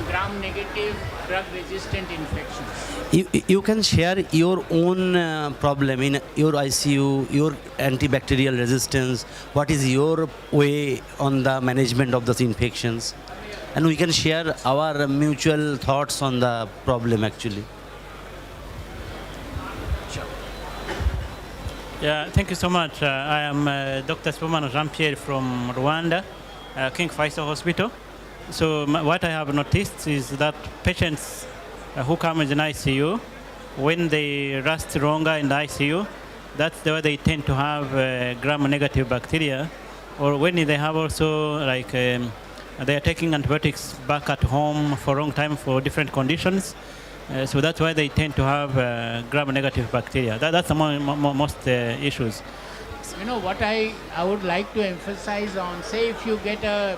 gram-negative drug-resistant infections. You can share your own problem in your ICU, your antibacterial resistance, what is your way on the management of those infections, and we can share our mutual thoughts on the problem actually. Yeah, thank you so much. I am Dr. Spomano Jean-Pierre from Rwanda, King Faisal Hospital. So what I have noticed is that patients who come in the ICU, when they last longer in the ICU, that's the way they tend to have gram-negative bacteria. Or when they have also like they are taking antibiotics back at home for a long time for different conditions. So that's why they tend to have gram-negative bacteria. That's among most issues. You know what I would like to emphasize on, say if you get a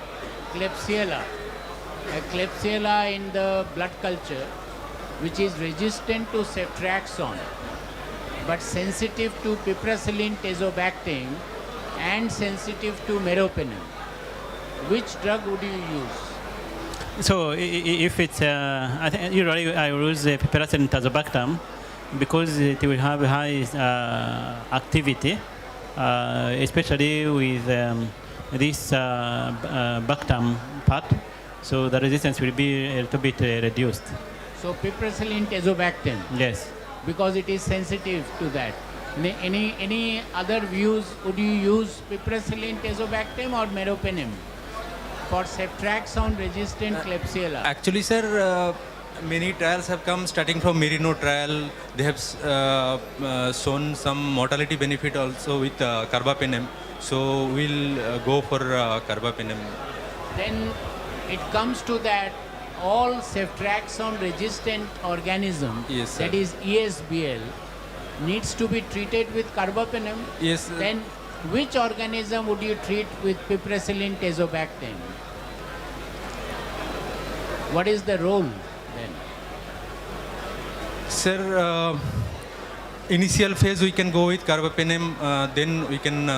Klebsiella in the blood culture, which is resistant to ceftriaxone, but sensitive to piperacillin tazobactam and sensitive to meropenem, which drug would you use? So if it's, I think usually I use piperacillin tazobactam because it will have high activity, especially with this bactam part. So the resistance will be a little bit reduced. So piperacillin tazobactam. Yes. Because it is sensitive to that. Any other views? Would you use piperacillin tazobactam or meropenem for ceftriaxone resistant Klebsiella? Actually, sir, many trials have come starting from Merino trial. They have shown some mortality benefit also with carbapenem. So we'll go for carbapenem. Then it comes to that all ceftriaxone resistant organism, yes, that is ESBL, needs to be treated with carbapenem. Yes. Then which organism would you treat with piperacillin tazobactam? What is the role then? Sir, initial phase we can go with carbapenem, then we can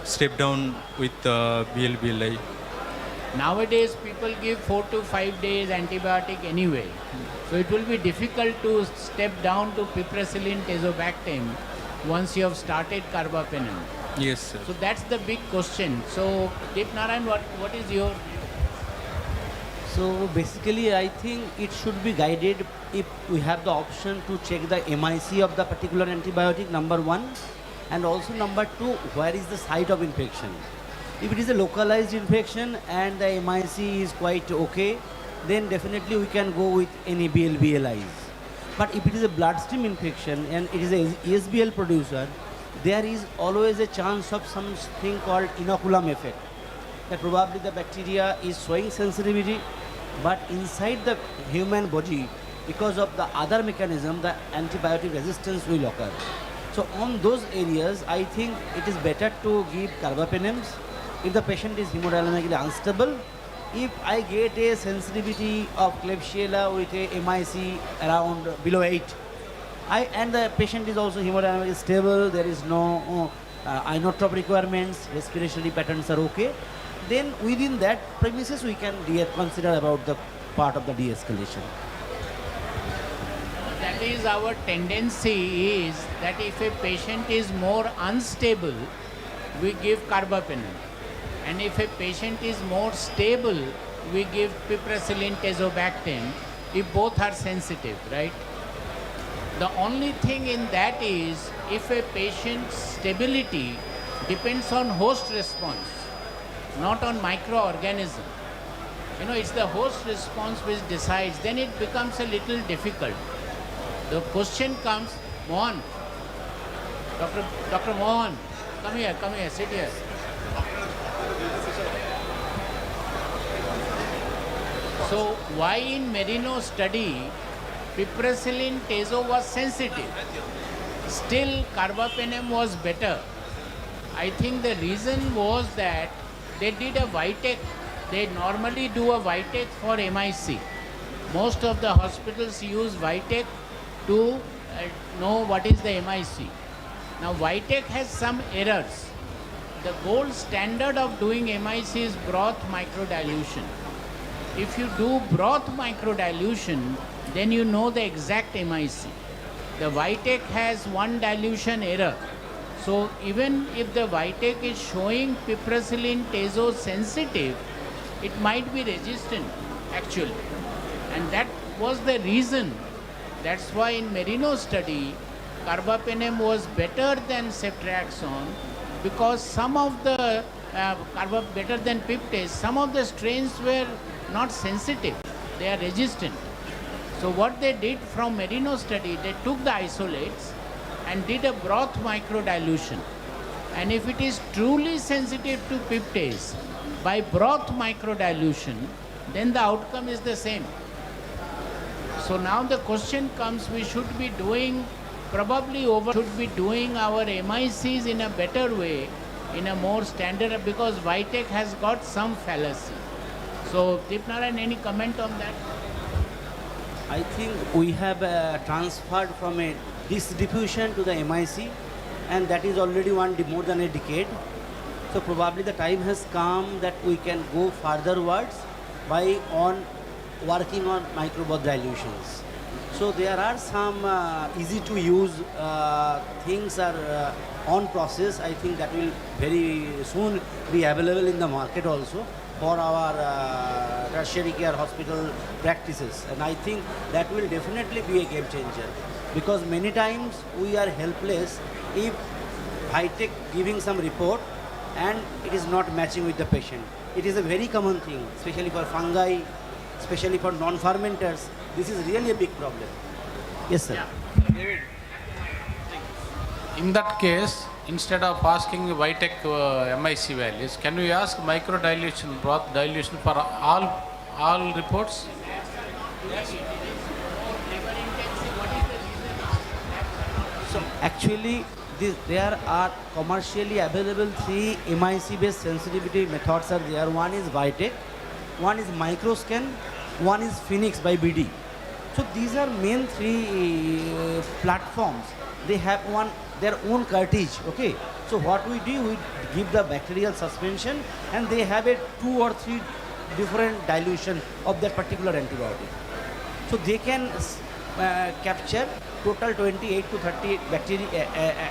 step down with BLBLI. Nowadays people give 4 to 5 days antibiotic anyway. So it will be difficult to step down to piperacillin tazobactam once you have started carbapenem. Yes, sir. So that's the big question. So Deep Narayan, what is your view? So basically I think it should be guided if we have the option to check the MIC of the particular antibiotic, number one, and also number two, where is the site of infection. If it is a localized infection and the MIC is quite okay, then definitely we can go with any BLBLIs. But if it is a bloodstream infection and it is a ESBL producer, there is always a chance of something called inoculum effect. That probably the bacteria is showing sensitivity, but inside the human body, because of the other mechanism, the antibiotic resistance will occur. So on those areas, I think it is better to give carbapenems if the patient is hemodynamically unstable. If I get a sensitivity of Klebsiella with a MIC around below 8, and the patient is also hemodynamically stable, there is no inotrope requirements, respiratory patterns are okay, then within that premises we can consider about the part of the de-escalation. That is our tendency, is that if a patient is more unstable, we give carbapenem. And if a patient is more stable, we give piperacillin tazobactam if both are sensitive, right? The only thing in that is if a patient's stability depends on host response, not on microorganism. You know, it's the host response which decides, then it becomes a little difficult. The question comes, Mohan, Dr. Mohan, come here, sit here. So why in Merino study piperacillin tazo was sensitive, still carbapenem was better? I think the reason was that they did a Vitek. They normally do a Vitek for MIC. Most of the hospitals use Vitek to know what is the MIC. Now Vitek has some errors. The gold standard of doing MIC is broth microdilution. If you do broth microdilution, then you know the exact MIC. The Vitek has one dilution error. So even if the Vitek is showing piperacillin tezo sensitive, it might be resistant actually. And that was the reason. That's why in Merino study, carbapenem was better than ceftriaxone, because some of the better than piptase, some of the strains were not sensitive, they are resistant. So what they did from Merino study, they took the isolates and did a broth microdilution. And if it is truly sensitive to piptase, by broth microdilution, then the outcome is the same. So now the question comes, we should be doing should be doing our MICs in a better way, in a more standard, because Vitek has got some fallacy. So Deepnarayan, any comment on that? I think we have transferred from a distribution to the MIC, and that is already more than a decade. So probably the time has come that we can go furtherwards by working on microbot dilutions. So there are some easy to use things are on process. I think that will very soon be available in the market also for our tertiary care hospital practices. And I think that will definitely be a game changer, because many times we are helpless if Vitek giving some report and it is not matching with the patient. It is a very common thing, especially for fungi, especially for non-fermenters. This is really a big problem. Yes, sir. David, in that case, instead of asking Vitek MIC values, can we ask microdilution, broth dilution for all reports? So actually, there are commercially available 3 MIC based sensitivity methods are there. One is Vitek, one is microscan, one is Phoenix by BD. So these are main 3 platforms. They have their own cartridge. Okay. So what we do, we give the bacterial suspension, and they have a 2 or 3 different dilution of that particular antibiotic. So they can capture total 28 to 38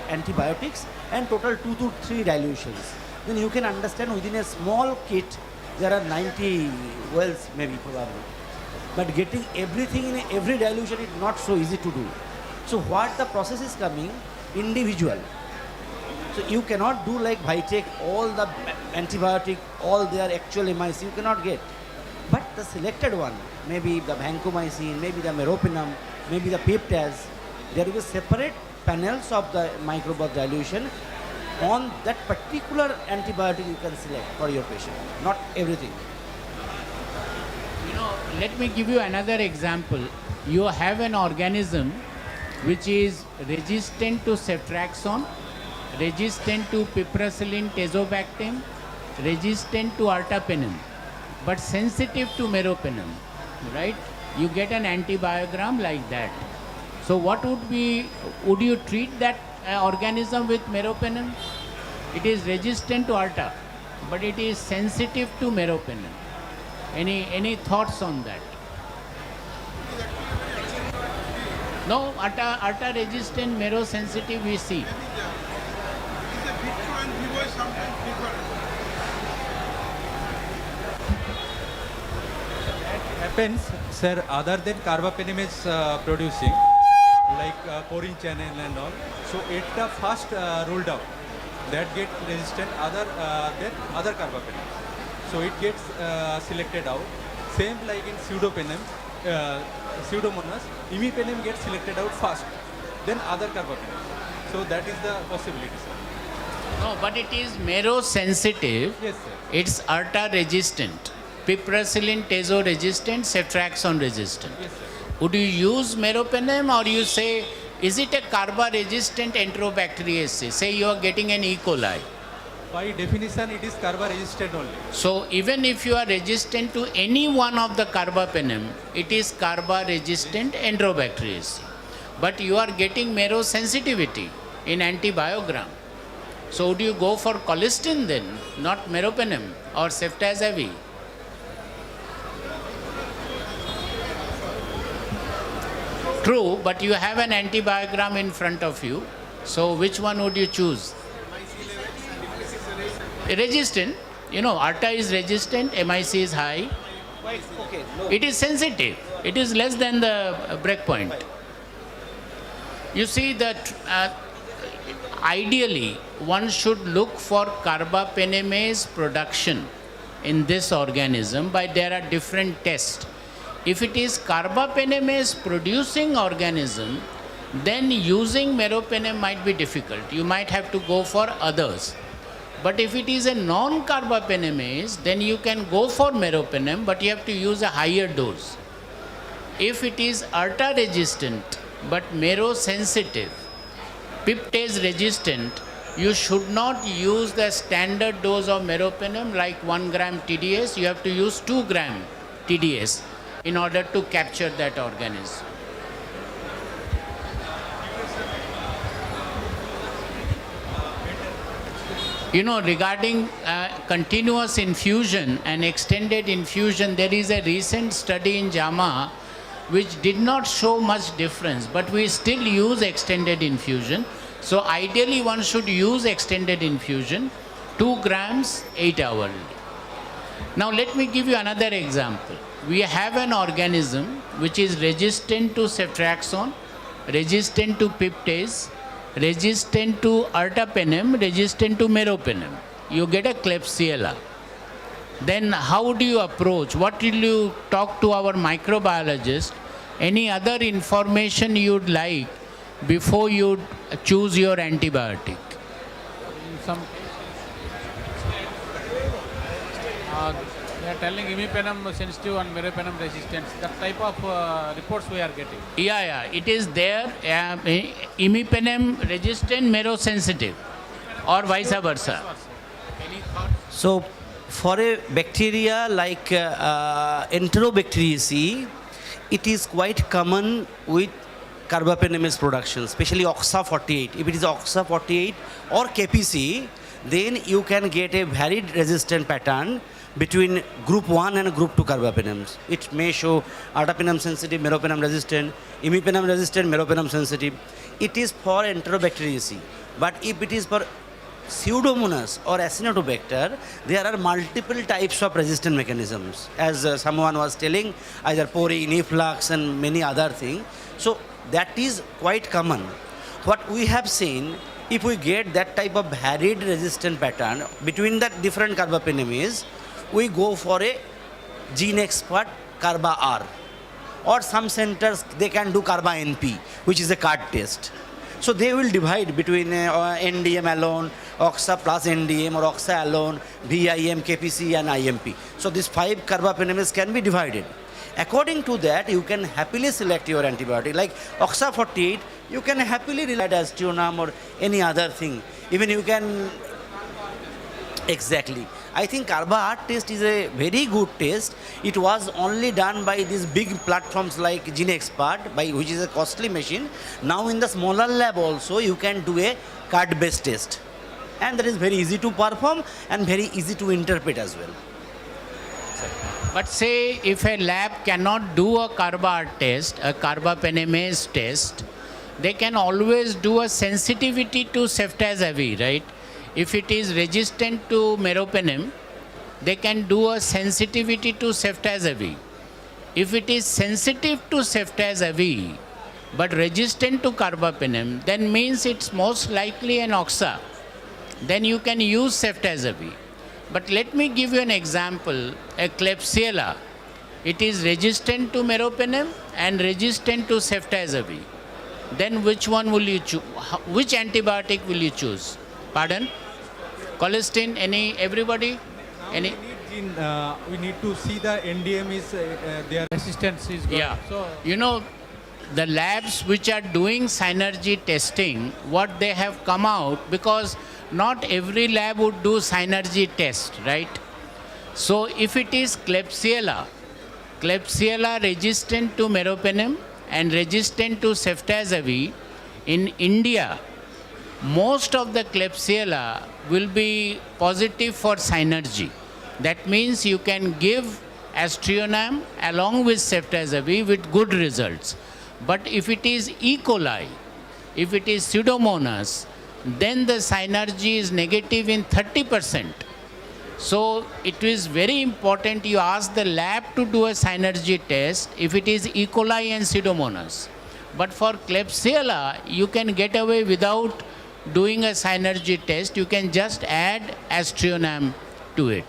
antibiotics and total 2 to 3 dilutions. Then you can understand within a small kit there are 90 wells maybe probably. But getting everything in every dilution is not so easy to do. So what the process is coming, individual. So you cannot do like Vitek, all the antibiotic, all their actual MIC, you cannot get. But the selected one, maybe the vancomycin, maybe the meropenem, maybe the peptase, there will be separate panels of the microbot dilution. On that particular antibiotic you can select for your patient, not everything. You know, let me give you another example. You have an organism which is resistant to ceftriaxone, resistant to piperacillin tazobactam, resistant to ertapenem, but sensitive to meropenem, right? You get an antibiogram like that. So what would you treat that organism with meropenem? It is resistant to erta, but it is sensitive to meropenem. Any thoughts on that? No, erta resistant, mero sensitive we see. Happens, sir, other than carbapenem is producing, like porin channel and all. So it first ruled out. That get resistant than other carbapenem. So it gets selected out. Same like in pseudopenem, pseudomonas, imipenem gets selected out first, then other carbapenem. So that is the possibility, sir. No, but it is mero sensitive. Yes, sir. It's erta resistant, piperacillin tazo resistant, ceftriaxone resistant. Yes, sir. Would you use meropenem, or you say, is it a carba resistant enterobacteriaceae? Say you are getting an E. coli. By definition, it is carba resistant only. So even if you are resistant to any one of the carbapenem, it is carba resistant enterobacteriaceae. But you are getting mero sensitivity in antibiogram. So would you go for colistin then, not meropenem or ceftazidime? True, but you have an antibiogram in front of you. So which one would you choose? Resistant. You know, ARTA is resistant, MIC is high. Okay, no. It is sensitive. It is less than the breakpoint. You see that ideally one should look for carbapenemase production in this organism, but there are different tests. If it is carbapenemase producing organism, then using meropenem might be difficult. You might have to go for others. But if it is a non-carbapenemase, then you can go for meropenem, but you have to use a higher dose. If it is ARTA resistant but mero sensitive, piptase resistant, you should not use the standard dose of meropenem like 1 gram TDS. You have to use 2 gram TDS in order to capture that organism. You know, regarding continuous infusion and extended infusion, there is a recent study in JAMA which did not show much difference, but we still use extended infusion. So ideally one should use extended infusion, 2 grams, 8 hours. Now let me give you another example. We have an organism which is resistant to ceftriaxone, resistant to piptase, resistant to ertapenem, resistant to meropenem. You get a Klebsiella. Then how do you approach? What will you talk to our microbiologist? Any other information you'd like before you choose your antibiotic? In some they are telling imipenem sensitive and meropenem resistance. That type of reports we are getting. Yeah, it is there. Imipenem resistant, mero sensitive, or vice versa. Any thought? So, for a bacteria like Enterobacteriaceae, it is quite common with carbapenemase production, especially OXA48. If it is OXA48 or KPC, then you can get a varied resistant pattern between group 1 and group 2 carbapenems. It may show ertapenem sensitive, meropenem resistant, imipenem resistant, meropenem sensitive. It is for Enterobacteriaceae. But if it is for Pseudomonas or Acinetobacter, there are multiple types of resistant mechanisms. As someone was telling, either porine, efflux and many other things. So that is quite common. What we have seen, if we get that type of varied resistant pattern between the different carbapenemes, we go for a gene expert Carba R. Or some centers, they can do Carba NP, which is a card test. So they will divide between NDM alone, OXA plus NDM, or OXA alone, VIM, KPC and IMP. So these 5 carbapenemes can be divided. According to that, you can happily select your antibiotic. Like OXA48, you can happily rely as Aztreonam or any other thing. Even you can, exactly. I think Carba R test is a very good test. It was only done by these big platforms like GeneXpert, which is a costly machine. Now in the smaller lab also, you can do a card-based test. And that is very easy to perform and very easy to interpret as well. But say if a lab cannot do a Carba test, a carbapenemase test, they can always do a sensitivity to ceftazidime, right? If it is resistant to meropenem, they can do a sensitivity to ceftazidime. If it is sensitive to ceftazidime but resistant to carbapenem, then means it's most likely an OXA. Then you can use ceftazidime. But let me give you an example. A Klebsiella, it is resistant to meropenem and resistant to ceftazidime. Then which one will you choose? Which antibiotic will you choose? Pardon? Colistin, everybody? Any? We need to see the NDM is their Resistance is good. Yeah. So You know, the labs which are doing synergy testing, what they have come out, because not every lab would do synergy test, right? So if it is Klebsiella resistant to meropenem and resistant to ceftazidime, in India, most of the Klebsiella will be positive for synergy. That means you can give Aztreonam along with ceftazidime with good results. But if it is E. coli, if it is Pseudomonas, then the synergy is negative in 30%. So it is very important you ask the lab to do a synergy test if it is E. coli and Pseudomonas. But for Klebsiella, you can get away without doing a synergy test. You can just add Aztreonam to it.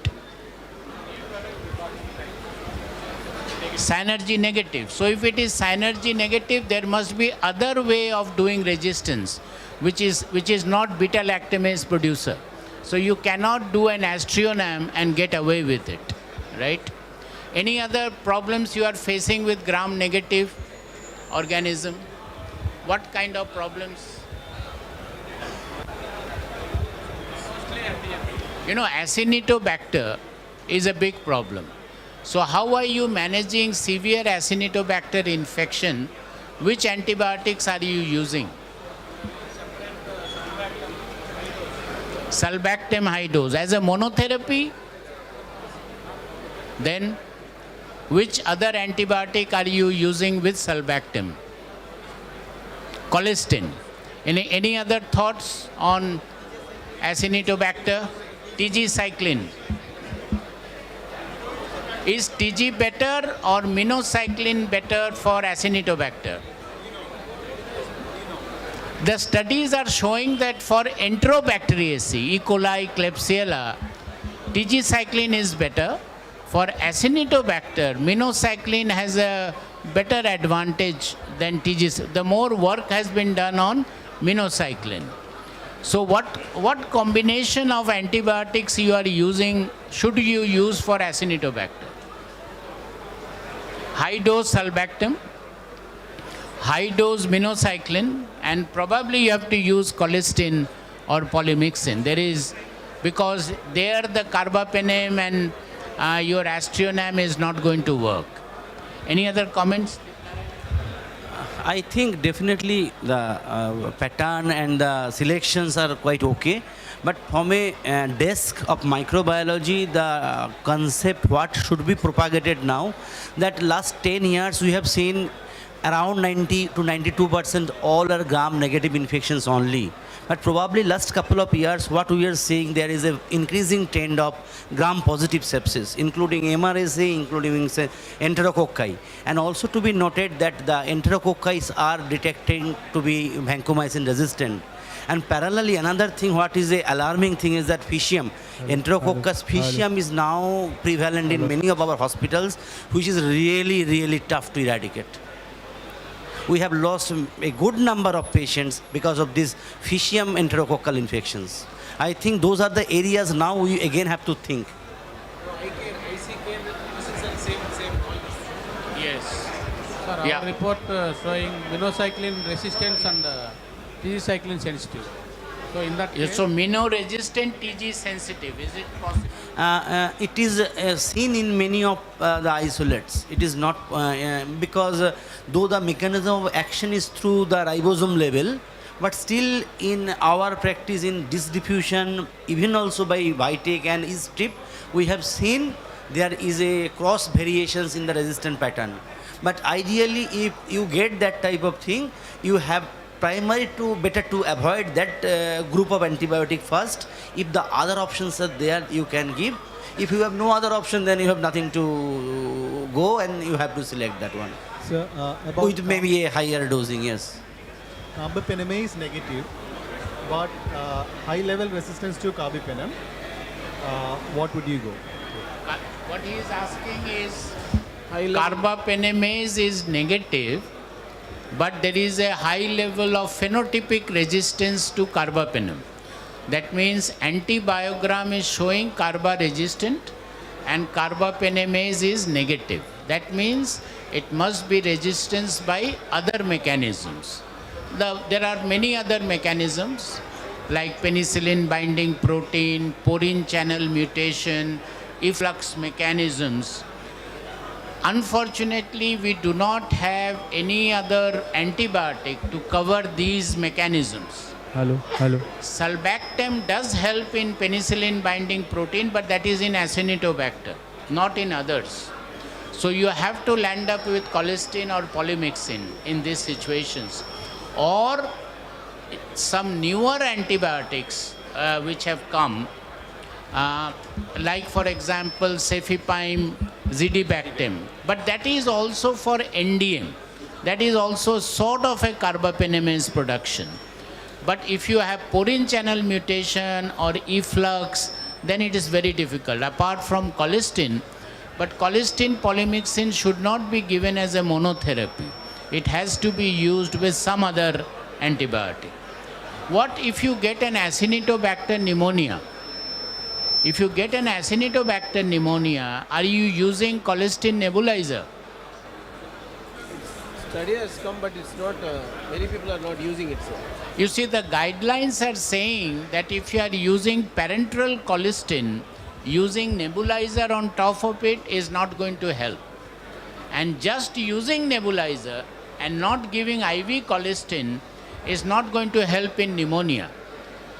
Synergy negative. So if it is synergy negative, there must be other way of doing resistance, which is not beta lactamase producer. So you cannot do an Aztreonam and get away with it, right? Any other problems you are facing with gram-negative organism? What kind of problems? You know, Acinetobacter is a big problem. So how are you managing severe Acinetobacter infection? Which antibiotics are you using? Sulbactam high dose as a monotherapy. Then which other antibiotic are you using with sulbactam? Colistin. Any other thoughts on Acinetobacter? TG cycline. Is TG better or minocycline better for Acinetobacter? The studies are showing that for Enterobacteriaceae, E. coli, Klebsiella, TG cycline is better. For Acinetobacter, minocycline has a better advantage than TG. The more work has been done on minocycline. So what combination of antibiotics you are using, should you use for Acinetobacter? High dose sulbactam, high dose minocycline, and probably you have to use colistin or polymyxin. There is, because there the carbapenem and your Aztreonam is not going to work. Any other comments? I think definitely the pattern and the selections are quite okay. But from a desk of microbiology, the concept what should be propagated now, that last 10 years we have seen around 90 to 92% all are gram-negative infections only. But probably last couple of years, what we are seeing, there is an increasing trend of gram-positive sepsis, including MRSA, including say, enterococci. And also to be noted that the enterococci are detecting to be vancomycin resistant. And parallelly, another thing, what is a alarming thing is that Fishium, Enterococcus Fishium is now prevalent in many of our hospitals, which is really, really tough to eradicate. We have lost a good number of patients because of these Fishium enterococcal infections. I think those are the areas now we again have to think. Yes. Sir, our Yeah. report showing minocycline resistance and TG cycline sensitive. So in that case, So mino-resistant TG sensitive, is it possible? It is seen in many of the isolates. It is not because though the mechanism of action is through the ribosome level, but still in our practice in diffusion, even also by Vitek and E-strip, we have seen there is a cross variations in the resistant pattern. But ideally, if you get that type of thing, you have primary to better to avoid that group of antibiotic first. If the other options are there, you can give. If you have no other option, then you have nothing to go and you have to select that one. So, about With maybe a higher dosing, yes. carbapenem is negative, but high level resistance to carbapenem, what would you go? What he is asking is carbapenemase is negative, but there is a high level of phenotypic resistance to carbapenem. That means antibiogram is showing carba resistant and carbapenemase is negative. That means it must be resistance by other mechanisms. There are many other mechanisms like penicillin binding protein, porin channel mutation, efflux mechanisms. Unfortunately, we do not have any other antibiotic to cover these mechanisms. Hello. Sulbactam does help in penicillin binding protein, but that is in Acinetobacter, not in others. So you have to land up with colistin or polymyxin in these situations. Or some newer antibiotics which have come, like for example cefepime, zidibactam, but that is also for NDM. That is also sort of a carbapenemase production. But if you have porin channel mutation or efflux, then it is very difficult, apart from colistin. But colistin polymyxin should not be given as a monotherapy. It has to be used with some other antibiotic. What if you get an Acinetobacter pneumonia? If you get an Acinetobacter pneumonia, are you using colistin nebulizer? Study has come, but it's not, many people are not using it, sir. You see, the guidelines are saying that if you are using parenteral colistin, using nebulizer on top of it is not going to help. And just using nebulizer and not giving IV colistin is not going to help in pneumonia.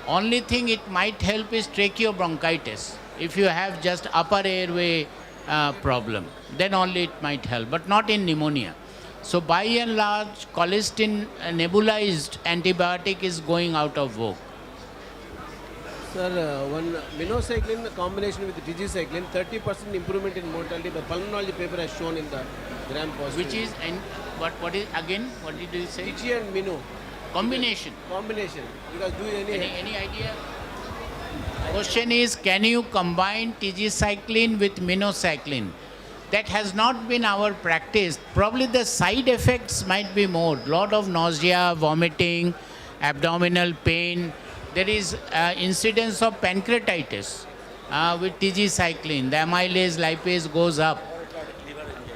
Only thing it might help is tracheobronchitis. If you have just upper airway problem, then only it might help, but not in pneumonia. So by and large, colistin nebulized antibiotic is going out of vogue. Sir, one minocycline combination with tigecycline, 30% improvement in mortality. The pulmonology paper has shown in the gram positive. Which is, and what is, again, what did you say? Tige and mino. Combination. Combination. Because do Any idea? Question is, can you combine tigecycline with minocycline? That has not been our practice. Probably the side effects might be more. Lot of nausea, vomiting, abdominal pain. There is incidence of pancreatitis with tigecycline. The amylase lipase goes up.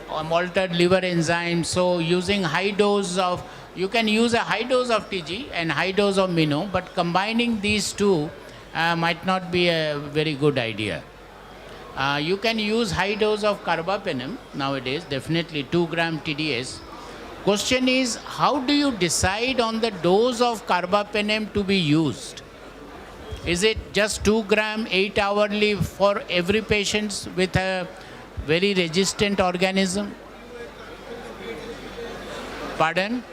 Altered liver enzyme. So using high dose of, you can use a high dose of TG and high dose of mino, but combining these two might not be a very good idea. You can use high dose of carbapenem nowadays, definitely 2 gram TDS. Question is, how do you decide on the dose of carbapenem to be used? Is it just 2 gram 8 hourly for every patient with a very resistant organism? Pardon?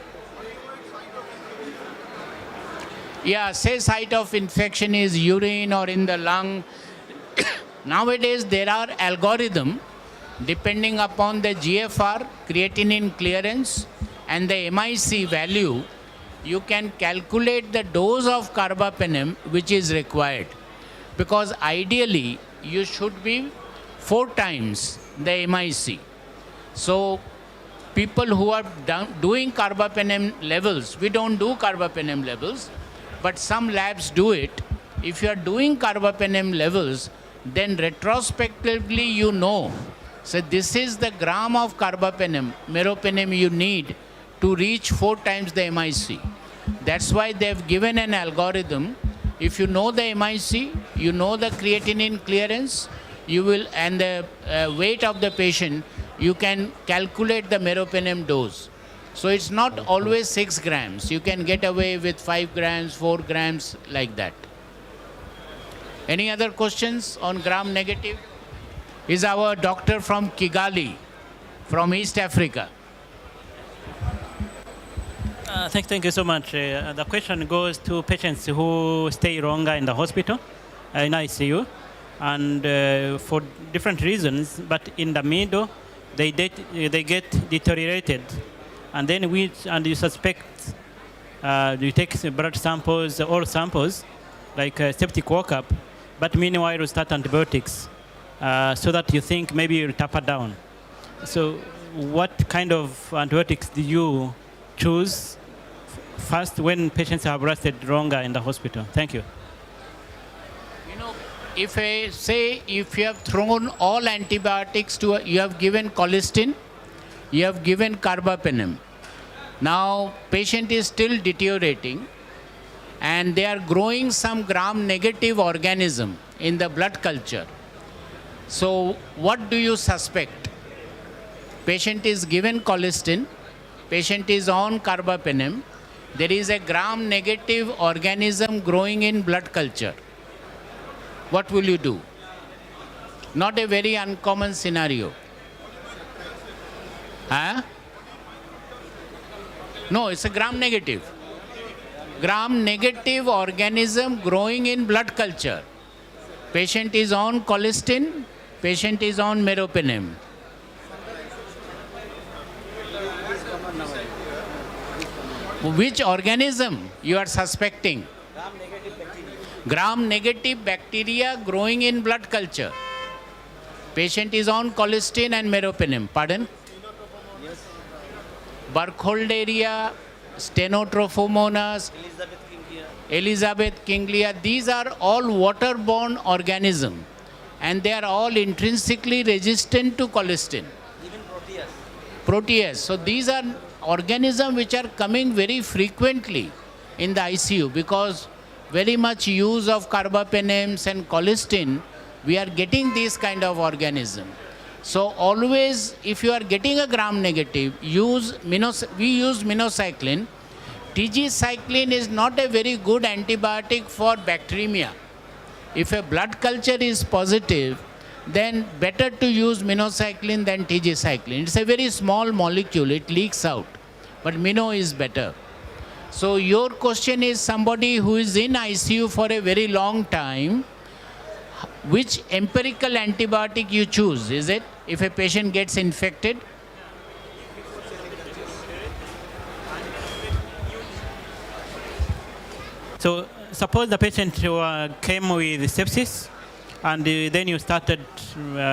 Yeah, say site of infection is urine or in the lung. Nowadays there are algorithms depending upon the GFR, creatinine clearance and the MIC value, you can calculate the dose of carbapenem which is required. Because ideally you should be 4 times the MIC. So people who are doing carbapenem levels, we don't do carbapenem levels, but some labs do it. If you are doing carbapenem levels, then retrospectively you know, so this is the gram of carbapenem, meropenem you need to reach 4 times the MIC. That's why they've given an algorithm. If you know the MIC, you know the creatinine clearance, you will, and the weight of the patient, you can calculate the meropenem dose. So it's not always 6 grams. You can get away with 5 grams, 4 grams, like that. Any other questions on gram negative? Is our doctor from Kigali, from East Africa. Thank you so much. The question goes to patients who stay longer in the hospital, in ICU, and for different reasons, but in the middle, they get deteriorated. And then you suspect, you take blood samples, all samples, like septic workup, but meanwhile you start antibiotics, so that you think maybe you'll taper down. So what kind of antibiotics do you choose first when patients have lasted longer in the hospital? Thank you. You know, if you have thrown all antibiotics to, you have given colistin, you have given carbapenem. Now patient is still deteriorating and they are growing some gram-negative organism in the blood culture. So what do you suspect? Patient is given colistin, patient is on carbapenem, there is a gram-negative organism growing in blood culture. What will you do? Not a very uncommon scenario. Huh? No, it's a gram negative. Gram negative organism growing in blood culture. Patient is on colistin, patient is on meropenem. Which organism you are suspecting? Gram negative bacteria growing in blood culture. Patient is on colistin and meropenem. Pardon? Burkholderia, Stenotrophomonas, Elizabeth Kinglia, these are all waterborne organisms and they are all intrinsically resistant to colistin. Even protease. Protease. So these are organisms which are coming very frequently in the ICU because very much use of carbapenems and colistin, we are getting these kind of organisms. So always, if you are getting a gram negative, we use minocycline. TG cycline is not a very good antibiotic for bacteremia. If a blood culture is positive, then better to use minocycline than TG cycline. It's a very small molecule, it leaks out, but mino is better. So your question is somebody who is in ICU for a very long time, which empirical antibiotic you choose, is it? If a patient gets infected? So suppose the patient came with sepsis and then you started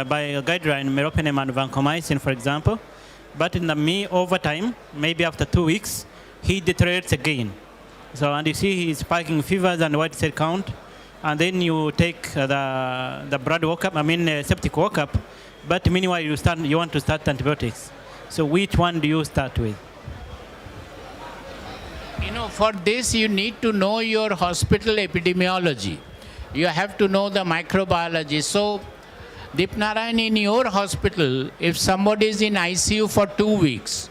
by a guideline meropenem and vancomycin, for example, but in the over time, maybe after 2 weeks, he deteriorates again. So, and you see he's spiking fevers and white cell count, and then you take the blood workup, septic workup, but meanwhile you want to start antibiotics. So which one do you start with? For this you need to know your hospital epidemiology. You have to know the microbiology. So, Deepnarayan, in your hospital, if somebody is in ICU for 2 weeks,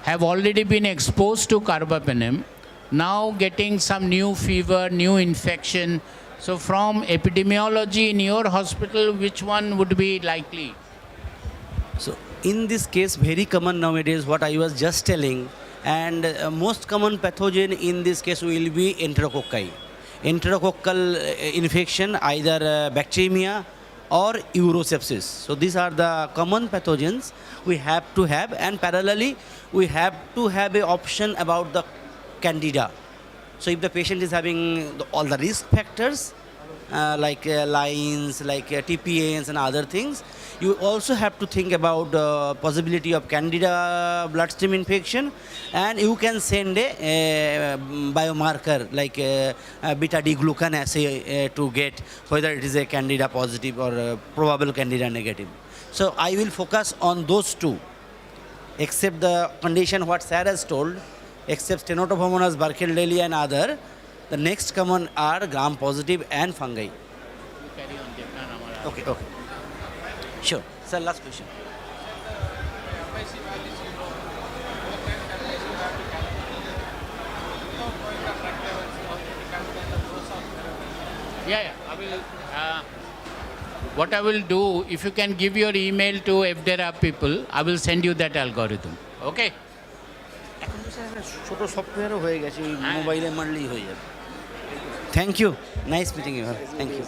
have already been exposed to carbapenem, now getting some new fever, new infection. So from epidemiology in your hospital, which one would be likely? So in this case, very common nowadays, what I was just telling, and most common pathogen in this case will be enterococci. Enterococcal infection, either bacteremia or urosepsis. So these are the common pathogens we have to have, and parallelly we have to have an option about the candida. So if the patient is having all the risk factors like lines, like TPAs and other things, you also have to think about the possibility of candida bloodstream infection, and you can send a biomarker like beta-D-glucan assay to get whether it is a candida positive or a probable candida negative. So I will focus on those two, except the condition what Sarah has told, except Stenotrophomonas, Burkholderia and other. The next common are gram positive and fungi. Okay. Sure. Sir, last question. Yeah. What I will do, if you can give your email to Efedra people, I will send you that algorithm. Okay? ছোট সফটওয়্যারও হয়ে গেছে, মোবাইলে মারলেই হয়ে যাবে। Thank you, nice meeting you. Thank you.